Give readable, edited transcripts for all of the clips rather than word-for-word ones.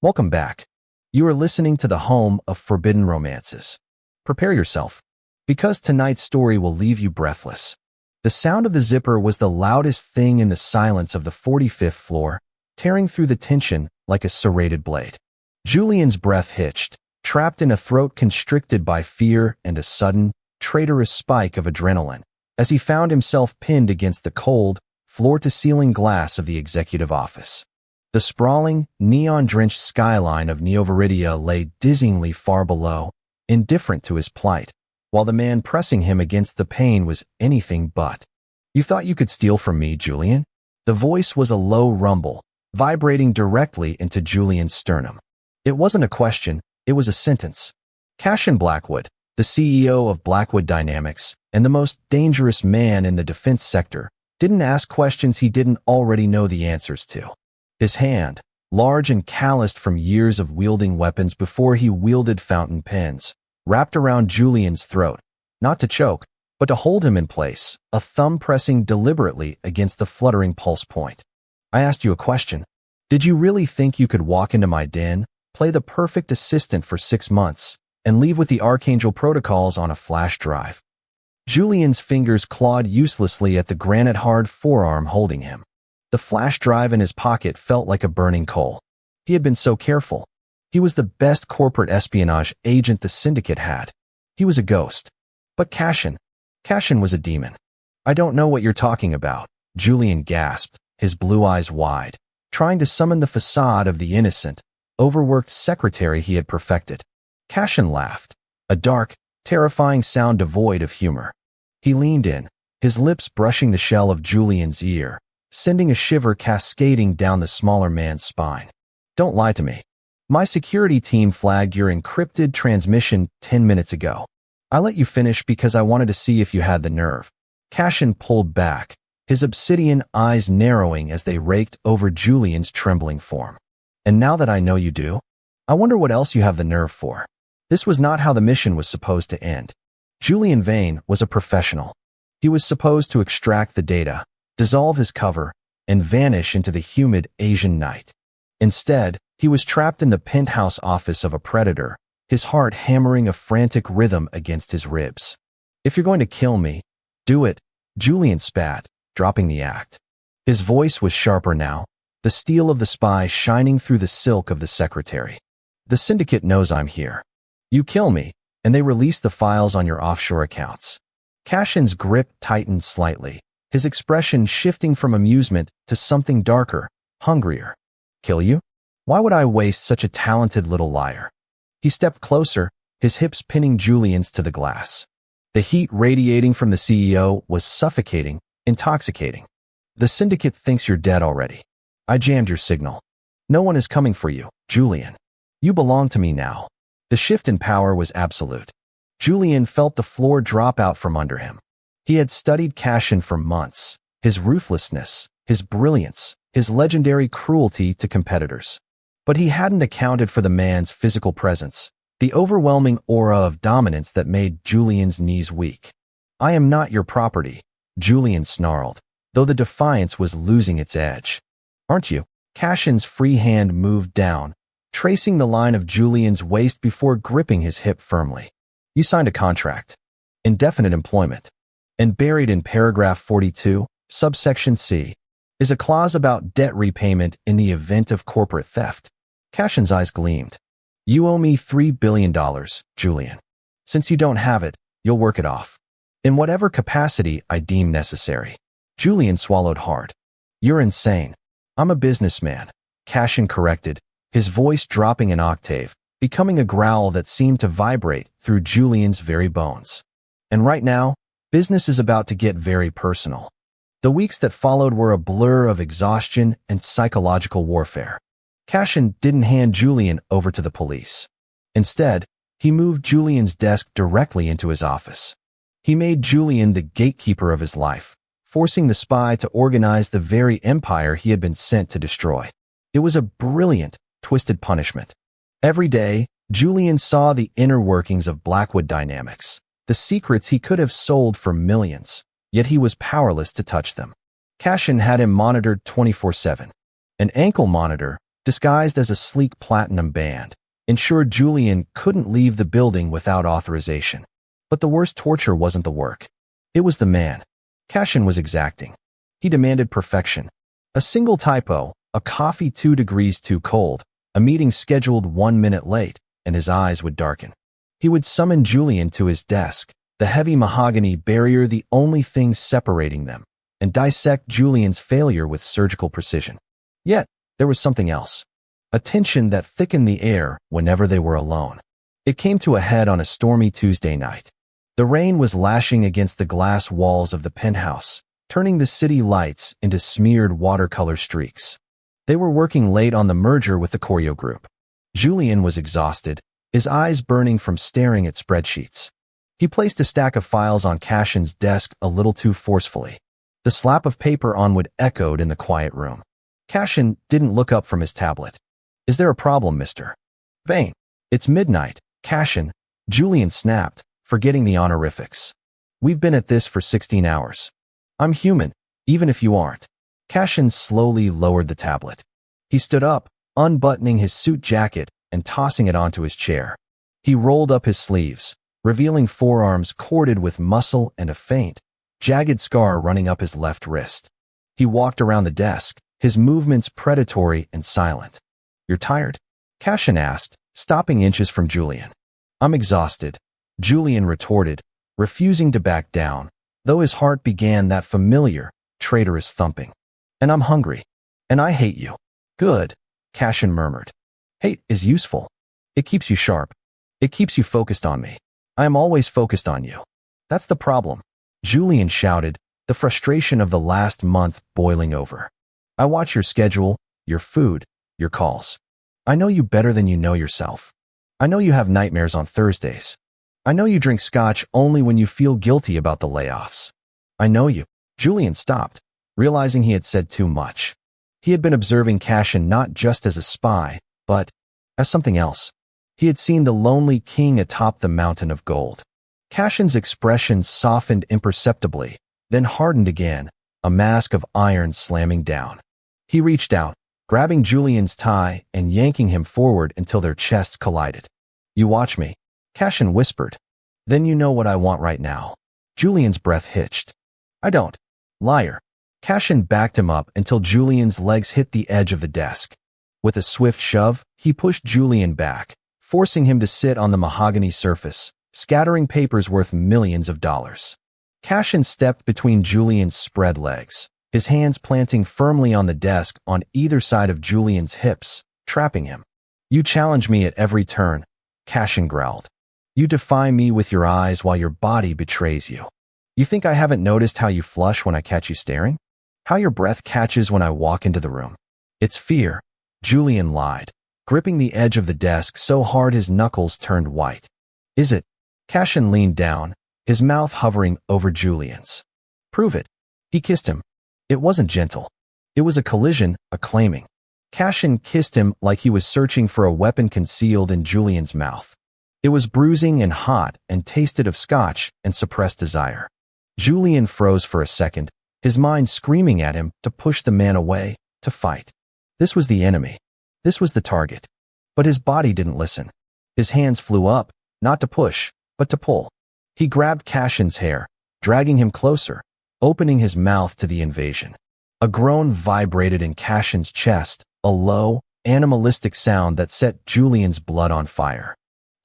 Welcome back. You are listening to the home of forbidden romances. Prepare yourself, because tonight's story will leave you breathless. The sound of the zipper was the loudest thing in the silence of the 45th floor, tearing through the tension like a serrated blade. Julian's breath hitched, trapped in a throat constricted by fear and a sudden, traitorous spike of adrenaline, as he found himself pinned against the cold, floor-to-ceiling glass of the executive office. The sprawling, neon-drenched skyline of Neoviridia lay dizzyingly far below, indifferent to his plight, while the man pressing him against the pane was anything but. "You thought you could steal from me, Julian?" The voice was a low rumble, vibrating directly into Julian's sternum. It wasn't a question, it was a sentence. Cashin Blackwood, the CEO of Blackwood Dynamics and the most dangerous man in the defense sector, didn't ask questions he didn't already know the answers to. His hand, large and calloused from years of wielding weapons before he wielded fountain pens, wrapped around Julian's throat, not to choke, but to hold him in place, a thumb pressing deliberately against the fluttering pulse point. "I asked you a question. Did you really think you could walk into my den, play the perfect assistant for 6 months, and leave with the Archangel protocols on a flash drive?" Julian's fingers clawed uselessly at the granite-hard forearm holding him. The flash drive in his pocket felt like a burning coal. He had been so careful. He was the best corporate espionage agent the syndicate had. He was a ghost. But Cashin was a demon. "I don't know what you're talking about," Julian gasped, his blue eyes wide, trying to summon the facade of the innocent, overworked secretary he had perfected. Cashin laughed, a dark, terrifying sound devoid of humor. He leaned in, his lips brushing the shell of Julian's ear, sending a shiver cascading down the smaller man's spine. "Don't lie to me. My security team flagged your encrypted transmission 10 minutes ago. I let you finish because I wanted to see if you had the nerve." Cashin pulled back, his obsidian eyes narrowing as they raked over Julian's trembling form. "And now that I know you do, I wonder what else you have the nerve for." This was not how the mission was supposed to end. Julian Vane was a professional. He was supposed to extract the data, dissolve his cover, and vanish into the humid Asian night. Instead, he was trapped in the penthouse office of a predator, his heart hammering a frantic rhythm against his ribs. "If you're going to kill me, do it," Julian spat, dropping the act. His voice was sharper now, the steel of the spy shining through the silk of the secretary. "The syndicate knows I'm here. You kill me, and they release the files on your offshore accounts." Cashin's grip tightened slightly, his expression shifting from amusement to something darker, hungrier. "Kill you? Why would I waste such a talented little liar?" He stepped closer, his hips pinning Julian's to the glass. The heat radiating from the CEO was suffocating, intoxicating. "The syndicate thinks you're dead already. I jammed your signal. No one is coming for you, Julian. You belong to me now." The shift in power was absolute. Julian felt the floor drop out from under him. He had studied Cashin for months, his ruthlessness, his brilliance, his legendary cruelty to competitors. But he hadn't accounted for the man's physical presence, the overwhelming aura of dominance that made Julian's knees weak. "I am not your property," Julian snarled, though the defiance was losing its edge. "Aren't you?" Cashin's free hand moved down, tracing the line of Julian's waist before gripping his hip firmly. "You signed a contract. Indefinite employment. And buried in paragraph 42, subsection C, is a clause about debt repayment in the event of corporate theft." Cashin's eyes gleamed. "You owe me $3 billion, Julian. Since you don't have it, you'll work it off. In whatever capacity I deem necessary." Julian swallowed hard. "You're insane. I'm a businessman," Cashin corrected, his voice dropping an octave, becoming a growl that seemed to vibrate through Julian's very bones. "And right now, business is about to get very personal." The weeks that followed were a blur of exhaustion and psychological warfare. Cashin didn't hand Julian over to the police. Instead, he moved Julian's desk directly into his office. He made Julian the gatekeeper of his life, forcing the spy to organize the very empire he had been sent to destroy. It was a brilliant, twisted punishment. Every day, Julian saw the inner workings of Blackwood Dynamics, the secrets he could have sold for millions, yet he was powerless to touch them. Cashin had him monitored 24/7. An ankle monitor, disguised as a sleek platinum band, ensured Julian couldn't leave the building without authorization. But the worst torture wasn't the work. It was the man. Cashin was exacting. He demanded perfection. A single typo, a coffee 2 degrees too cold, a meeting scheduled 1 minute late, and his eyes would darken. He would summon Julian to his desk, the heavy mahogany barrier the only thing separating them, and dissect Julian's failure with surgical precision. Yet, there was something else. A tension that thickened the air whenever they were alone. It came to a head on a stormy Tuesday night. The rain was lashing against the glass walls of the penthouse, turning the city lights into smeared watercolor streaks. They were working late on the merger with the choreo group. Julian was exhausted, his eyes burning from staring at spreadsheets. He placed a stack of files on Cashin's desk a little too forcefully. The slap of paper on wood echoed in the quiet room. Cashin didn't look up from his tablet. "Is there a problem, Mr. Vane?" "It's midnight, Cashin," Julian snapped, forgetting the honorifics. "We've been at this for 16 hours. I'm human, even if you aren't." Cashin slowly lowered the tablet. He stood up, unbuttoning his suit jacket and tossing it onto his chair. He rolled up his sleeves, revealing forearms corded with muscle and a faint, jagged scar running up his left wrist. He walked around the desk, his movements predatory and silent. "You're tired?" Cashin asked, stopping inches from Julian. "I'm exhausted," Julian retorted, refusing to back down, though his heart began that familiar, traitorous thumping. "And I'm hungry. And I hate you." "Good," Cashin murmured. "Hate is useful. It keeps you sharp. It keeps you focused on me. I am always focused on you." "That's the problem," Julian shouted, the frustration of the last month boiling over. "I watch your schedule, your food, your calls. I know you better than you know yourself. I know you have nightmares on Thursdays. I know you drink scotch only when you feel guilty about the layoffs. I know you." Julian stopped, realizing he had said too much. He had been observing Cashin not just as a spy, but as something else. He had seen the lonely king atop the mountain of gold. Cashin's expression softened imperceptibly, then hardened again, a mask of iron slamming down. He reached out, grabbing Julian's tie and yanking him forward until their chests collided. "You watch me," Cashin whispered. "Then you know what I want right now." Julian's breath hitched. "I don't." "Liar." Cashin backed him up until Julian's legs hit the edge of the desk. With a swift shove, he pushed Julian back, forcing him to sit on the mahogany surface, scattering papers worth millions of dollars. Cashin stepped between Julian's spread legs, his hands planting firmly on the desk on either side of Julian's hips, trapping him. "You challenge me at every turn," Cashin growled. "You defy me with your eyes while your body betrays you. You think I haven't noticed how you flush when I catch you staring? How your breath catches when I walk into the room? It's fear," Julian lied, gripping the edge of the desk so hard his knuckles turned white. "Is it?" Cashin leaned down, his mouth hovering over Julian's. "Prove it." He kissed him. It wasn't gentle. It was a collision, a claiming. Cashin kissed him like he was searching for a weapon concealed in Julian's mouth. It was bruising and hot and tasted of scotch and suppressed desire. Julian froze for a second, his mind screaming at him to push the man away, to fight. This was the enemy. This was the target. But his body didn't listen. His hands flew up, not to push, but to pull. He grabbed Cashin's hair, dragging him closer, opening his mouth to the invasion. A groan vibrated in Cashin's chest, a low, animalistic sound that set Julian's blood on fire.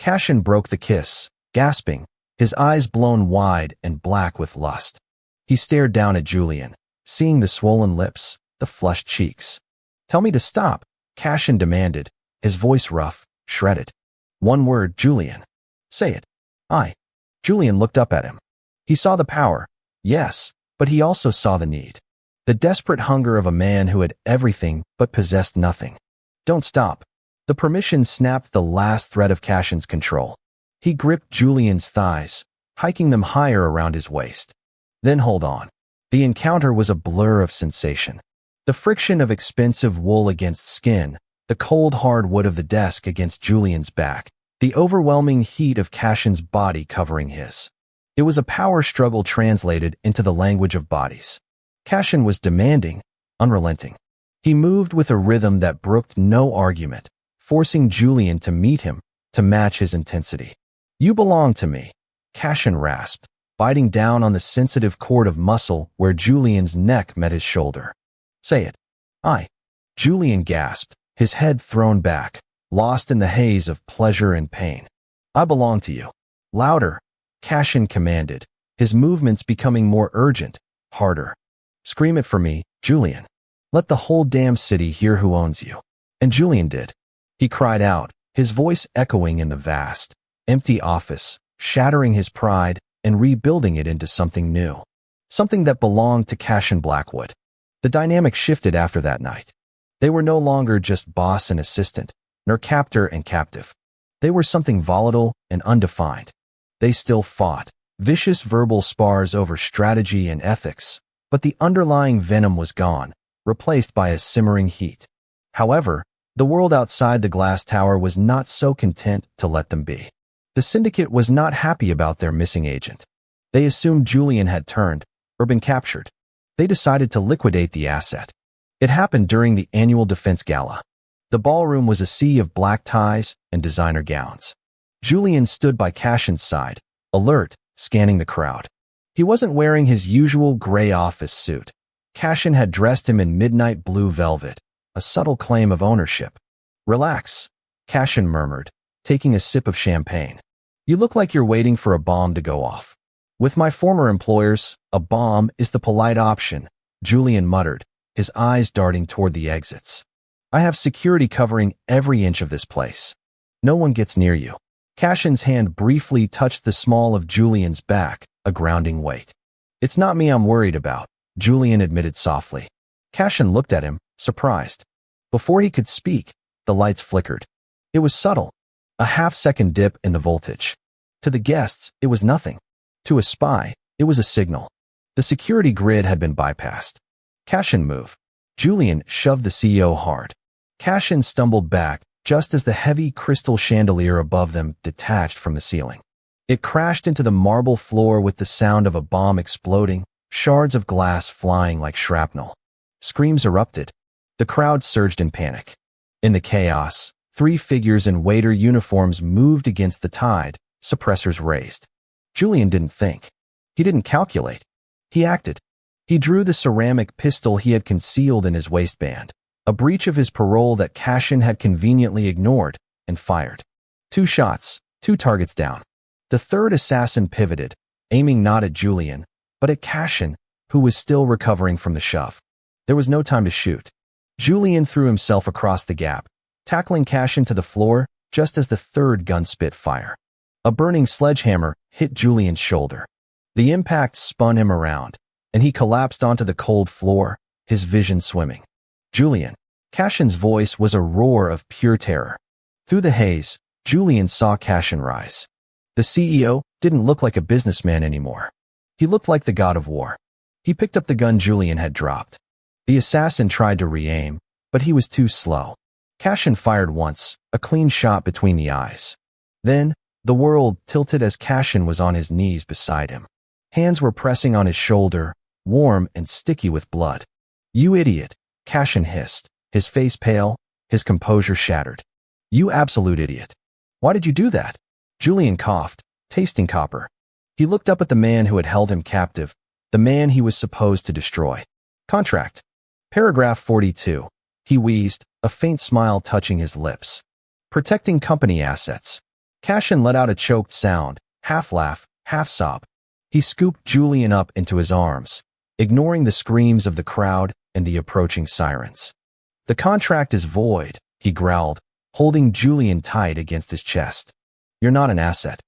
Cashin broke the kiss, gasping, his eyes blown wide and black with lust. He stared down at Julian, seeing the swollen lips, the flushed cheeks. "Tell me to stop," Cashin demanded, his voice rough, shredded. "One word, Julian. Say it." "I." Julian looked up at him. He saw the power, yes, but he also saw the need. The desperate hunger of a man who had everything but possessed nothing. "Don't stop." The permission snapped the last thread of Cashin's control. He gripped Julian's thighs, hiking them higher around his waist. "Then hold on." The encounter was a blur of sensation. The friction of expensive wool against skin, the cold hard wood of the desk against Julian's back, the overwhelming heat of Cashin's body covering his. It was a power struggle translated into the language of bodies. Cashin was demanding, unrelenting. He moved with a rhythm that brooked no argument, forcing Julian to meet him, to match his intensity. "You belong to me," Cashin rasped, biting down on the sensitive cord of muscle where Julian's neck met his shoulder. "Say it." "I." Julian gasped, his head thrown back, lost in the haze of pleasure and pain. "I belong to you." "Louder," Cashin commanded, his movements becoming more urgent, harder. "Scream it for me, Julian. Let the whole damn city hear who owns you." And Julian did. He cried out, his voice echoing in the vast, empty office, shattering his pride and rebuilding it into something new. Something that belonged to Cashin Blackwood. The dynamic shifted after that night. They were no longer just boss and assistant, nor captor and captive. They were something volatile and undefined. They still fought, vicious verbal spars over strategy and ethics, but the underlying venom was gone, replaced by a simmering heat. However, the world outside the glass tower was not so content to let them be. The syndicate was not happy about their missing agent. They assumed Julian had turned, or been captured. They decided to liquidate the asset. It happened during the annual defense gala. The ballroom was a sea of black ties and designer gowns. Julian stood by Cashin's side, alert, scanning the crowd. He wasn't wearing his usual gray office suit. Cashin had dressed him in midnight blue velvet, a subtle claim of ownership. "Relax," Cashin murmured, taking a sip of champagne. "You look like you're waiting for a bomb to go off." "With my former employers, a bomb is the polite option," Julian muttered, his eyes darting toward the exits. "I have security covering every inch of this place. No one gets near you." Cashin's hand briefly touched the small of Julian's back, a grounding weight. "It's not me I'm worried about," Julian admitted softly. Cashin looked at him, surprised. Before he could speak, the lights flickered. It was subtle, a half-second dip in the voltage. To the guests, it was nothing. To a spy, it was a signal. The security grid had been bypassed. "Cashin, move." Julian shoved the CEO hard. Cashin stumbled back, just as the heavy crystal chandelier above them detached from the ceiling. It crashed into the marble floor with the sound of a bomb exploding, shards of glass flying like shrapnel. Screams erupted. The crowd surged in panic. In the chaos, 3 figures in waiter uniforms moved against the tide, suppressors raised. Julian didn't think. He didn't calculate. He acted. He drew the ceramic pistol he had concealed in his waistband, a breach of his parole that Cashin had conveniently ignored, and fired. 2 shots, 2 targets down. The third assassin pivoted, aiming not at Julian, but at Cashin, who was still recovering from the shove. There was no time to shoot. Julian threw himself across the gap, tackling Cashin to the floor just as the third gun spit fire. A burning sledgehammer hit Julian's shoulder. The impact spun him around, and he collapsed onto the cold floor, his vision swimming. "Julian." Cashin's voice was a roar of pure terror. Through the haze, Julian saw Cashin rise. The CEO didn't look like a businessman anymore. He looked like the god of war. He picked up the gun Julian had dropped. The assassin tried to re-aim, but he was too slow. Cashin fired once, a clean shot between the eyes. Then, the world tilted as Cashin was on his knees beside him. Hands were pressing on his shoulder, warm and sticky with blood. "You idiot," Cashin hissed, his face pale, his composure shattered. "You absolute idiot. Why did you do that?" Julian coughed, tasting copper. He looked up at the man who had held him captive, the man he was supposed to destroy. "Contract. Paragraph 42. He wheezed, a faint smile touching his lips. "Protecting company assets." Cashin let out a choked sound, half laugh, half sob. He scooped Julian up into his arms, ignoring the screams of the crowd and the approaching sirens. "The contract is void," he growled, holding Julian tight against his chest. "You're not an asset.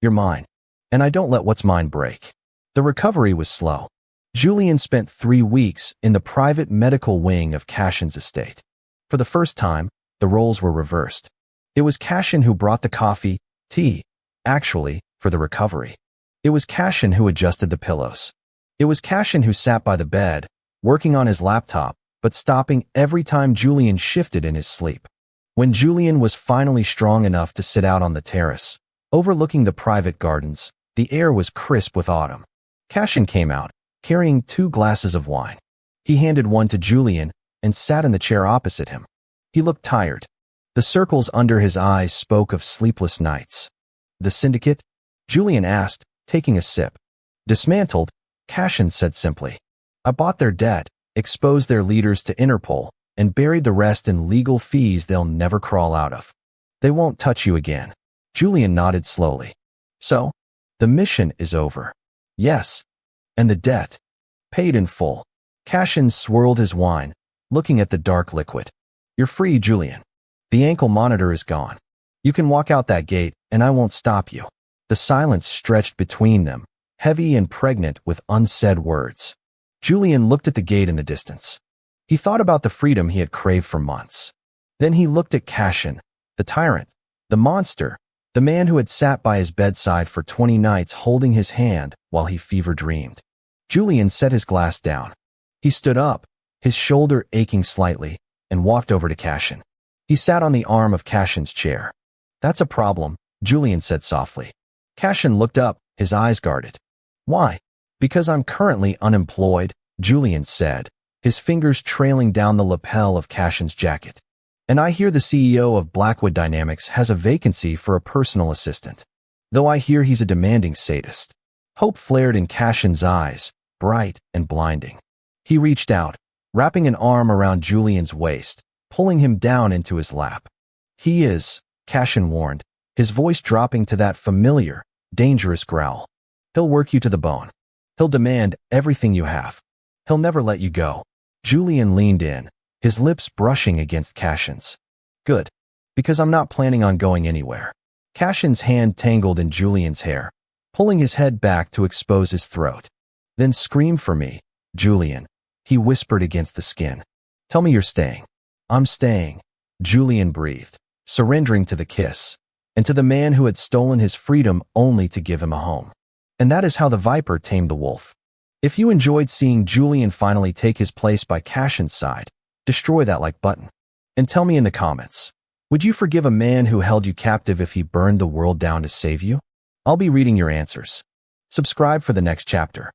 You're mine. And I don't let what's mine break." The recovery was slow. Julian spent 3 weeks in the private medical wing of Cashin's estate. For the first time, the roles were reversed. It was Cashin who brought the coffee, tea, actually, for the recovery. It was Cashin who adjusted the pillows. It was Cashin who sat by the bed, working on his laptop, but stopping every time Julian shifted in his sleep. When Julian was finally strong enough to sit out on the terrace, overlooking the private gardens, the air was crisp with autumn. Cashin came out, carrying 2 glasses of wine. He handed one to Julian, and sat in the chair opposite him. He looked tired. The circles under his eyes spoke of sleepless nights. "The syndicate?" Julian asked, taking a sip. "Dismantled," Cashin said simply. "I bought their debt, exposed their leaders to Interpol, and buried the rest in legal fees they'll never crawl out of. They won't touch you again." Julian nodded slowly. "So, the mission is over." "Yes. And the debt? Paid in full." Cashin swirled his wine, looking at the dark liquid. "You're free, Julian. The ankle monitor is gone. You can walk out that gate, and I won't stop you." The silence stretched between them, heavy and pregnant with unsaid words. Julian looked at the gate in the distance. He thought about the freedom he had craved for months. Then he looked at Cashin, the tyrant, the monster, the man who had sat by his bedside for 20 nights holding his hand while he fever dreamed. Julian set his glass down. He stood up, his shoulder aching slightly, and walked over to Cashin. He sat on the arm of Cashin's chair. "That's a problem," Julian said softly. Cashin looked up, his eyes guarded. "Why?" "Because I'm currently unemployed," Julian said, his fingers trailing down the lapel of Cashin's jacket. "And I hear the CEO of Blackwood Dynamics has a vacancy for a personal assistant. Though I hear he's a demanding sadist." Hope flared in Cashin's eyes, bright and blinding. He reached out, wrapping an arm around Julian's waist, pulling him down into his lap. "He is," Cashin warned, his voice dropping to that familiar, dangerous growl. "He'll work you to the bone. He'll demand everything you have. He'll never let you go." Julian leaned in, his lips brushing against Cashin's. "Good. Because I'm not planning on going anywhere." Cashin's hand tangled in Julian's hair, pulling his head back to expose his throat. "Then scream for me, Julian," he whispered against the skin. "Tell me you're staying." "I'm staying," Julian breathed, surrendering to the kiss, and to the man who had stolen his freedom only to give him a home. And that is how the viper tamed the wolf. If you enjoyed seeing Julian finally take his place by Cashin's side, destroy that like button. And tell me in the comments, would you forgive a man who held you captive if he burned the world down to save you? I'll be reading your answers. Subscribe for the next chapter.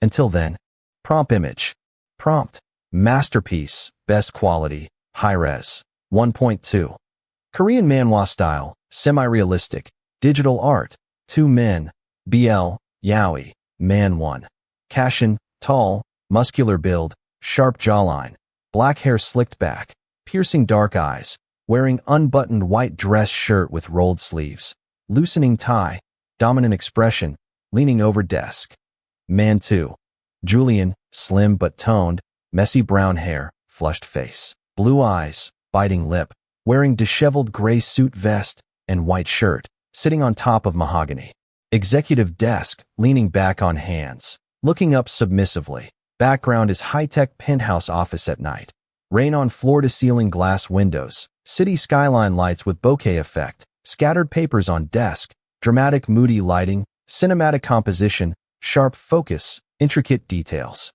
Until then, prompt image. Prompt. Masterpiece. Best quality. High-res. 1.2. Korean manhwa style. Semi-realistic. Digital art. 2 men. BL. Yaoi. Man 1. Cashin. Tall. Muscular build. Sharp jawline. Black hair slicked back. Piercing dark eyes. Wearing unbuttoned white dress shirt with rolled sleeves. Loosening tie. Dominant expression. Leaning over desk. Man 2. Julian. Slim but toned. Messy brown hair. Flushed face. Blue eyes. Biting lip. Wearing disheveled gray suit vest and white shirt. Sitting on top of mahogany. Executive desk. Leaning back on hands. Looking up submissively. Background is high-tech penthouse office at night. Rain on floor-to-ceiling glass windows. City skyline lights with bokeh effect. Scattered papers on desk. Dramatic moody lighting. Cinematic composition. Sharp focus. Intricate details.